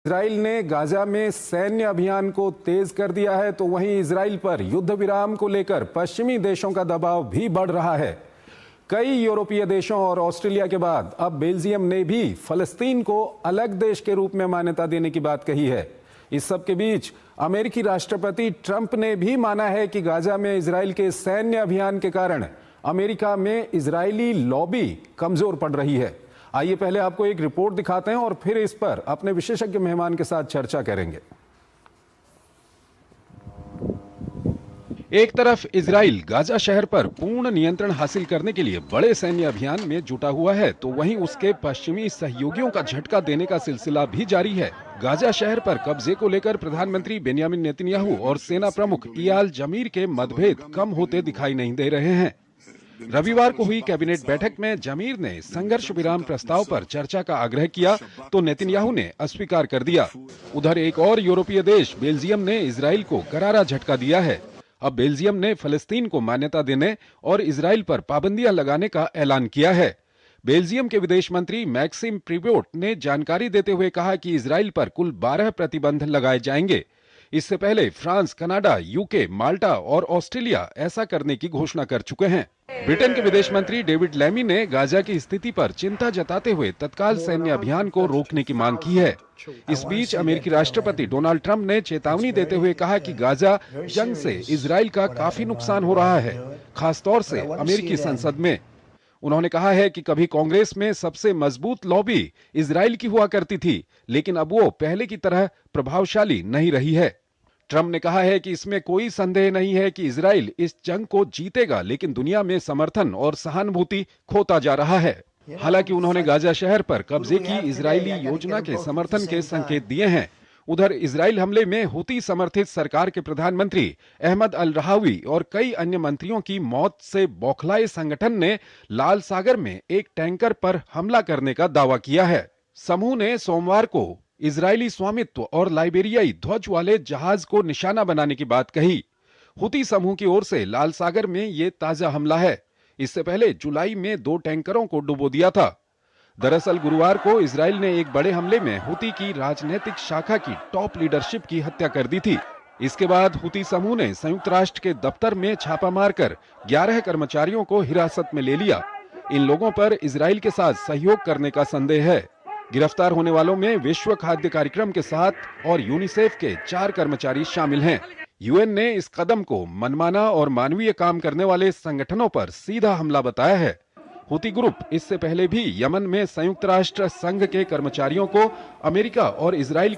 Israel ने Gaza में सैन्य अभियान को तेज कर दिया है, तो वहीं इजराइल पर युद्ध विराम को लेकर पश्चिमी देशों का दबाव भी बढ़ रहा है। कई यूरोपीय देशों और ऑस्ट्रेलिया के बाद अब बेल्जियम ने भी फलस्तीन को अलग देश के रूप में मान्यता देने की बात कही है। इस सब के बीच अमेरिकी राष्ट्रपति ट्रंप ने भी माना है कि गाजा में इजराइल के सैन्य अभियान के कारण अमेरिका में इजरायली लॉबी कमजोर पड़ रही है। आइए पहले आपको एक रिपोर्ट दिखाते हैं और फिर इस पर अपने विशेषज्ञ मेहमान के साथ चर्चा करेंगे। एक तरफ इजराइल गाजा शहर पर पूर्ण नियंत्रण हासिल करने के लिए बड़े सैन्य अभियान में जुटा हुआ है, तो वहीं उसके पश्चिमी सहयोगियों का झटका देने का सिलसिला भी जारी है। गाजा शहर पर कब्जे को लेकर प्रधानमंत्री बेंयामिन नेतन्याहू और सेना प्रमुख इयाल जमीर के मतभेद कम होते दिखाई नहीं दे रहे हैं। रविवार को हुई कैबिनेट बैठक में जमीर ने संघर्ष विराम प्रस्ताव पर चर्चा का आग्रह किया, तो नेतन्याहू ने अस्वीकार कर दिया। उधर एक और यूरोपीय देश बेल्जियम ने इजराइल को करारा झटका दिया है। अब बेल्जियम ने फलस्तीन को मान्यता देने और इजराइल पर पाबंदियां लगाने का ऐलान किया है। बेल्जियम के विदेश मंत्री मैक्सिम प्रीवोट ने जानकारी देते हुए कहा कि इजराइल पर कुल 12 प्रतिबंध लगाए जाएंगे। इससे पहले फ्रांस, कनाडा, यूके, माल्टा और ऑस्ट्रेलिया ऐसा करने की घोषणा कर चुके हैं। ब्रिटेन के विदेश मंत्री डेविड लैमी ने गाजा की स्थिति पर चिंता जताते हुए तत्काल सैन्य अभियान को रोकने की मांग की है। इस बीच अमेरिकी राष्ट्रपति डोनाल्ड ट्रंप ने चेतावनी देते हुए कहा कि गाजा जंग से इजराइल का काफी नुकसान हो रहा है, खासतौर से अमेरिकी संसद में। उन्होंने कहा है कि कभी कांग्रेस में सबसे मजबूत लॉबी इजराइल की हुआ करती थी, लेकिन अब वो पहले की तरह प्रभावशाली नहीं रही है। ट्रंप ने कहा है कि इसमें कोई संदेह नहीं है कि इजराइल इस जंग को जीतेगा, लेकिन दुनिया में समर्थन और सहानुभूति खोता जा रहा है। हालांकि उन्होंने गाजा शहर पर कब्जे की इजरायली योजना के समर्थन के संकेत दिए हैं। उधर इजराइल हमले में हुती समर्थित सरकार के प्रधानमंत्री अहमद अल रहावी और कई अन्य मंत्रियों की मौत से बौखलाए संगठन ने लाल सागर में एक टैंकर पर हमला करने का दावा किया है। समूह ने सोमवार को इजरायली स्वामित्व और लाइबेरियाई ध्वज वाले जहाज को निशाना बनाने की बात कही। हुती समूह की ओर से लाल सागर में ये ताजा हमला है। इससे पहले जुलाई में 2 टैंकरों को डुबो दिया था। दरअसल गुरुवार को इजराइल ने एक बड़े हमले में हुती की राजनीतिक शाखा की टॉप लीडरशिप की हत्या कर दी थी। इसके बाद हुती समूह ने संयुक्त राष्ट्र के दफ्तर में छापा मारकर 11 कर्मचारियों को हिरासत में ले लिया। इन लोगों पर इजराइल के साथ सहयोग करने का संदेह है। गिरफ्तार होने वालों में विश्व खाद्य कार्यक्रम के 7 और यूनिसेफ के 4 कर्मचारी शामिल हैं। यूएन ने इस कदम को मनमाना और मानवीय काम करने वाले संगठनों पर सीधा हमला बताया है। हुती ग्रुप इससे पहले भी यमन में संयुक्त राष्ट्र संघ के कर्मचारियों को अमेरिका और इजराइल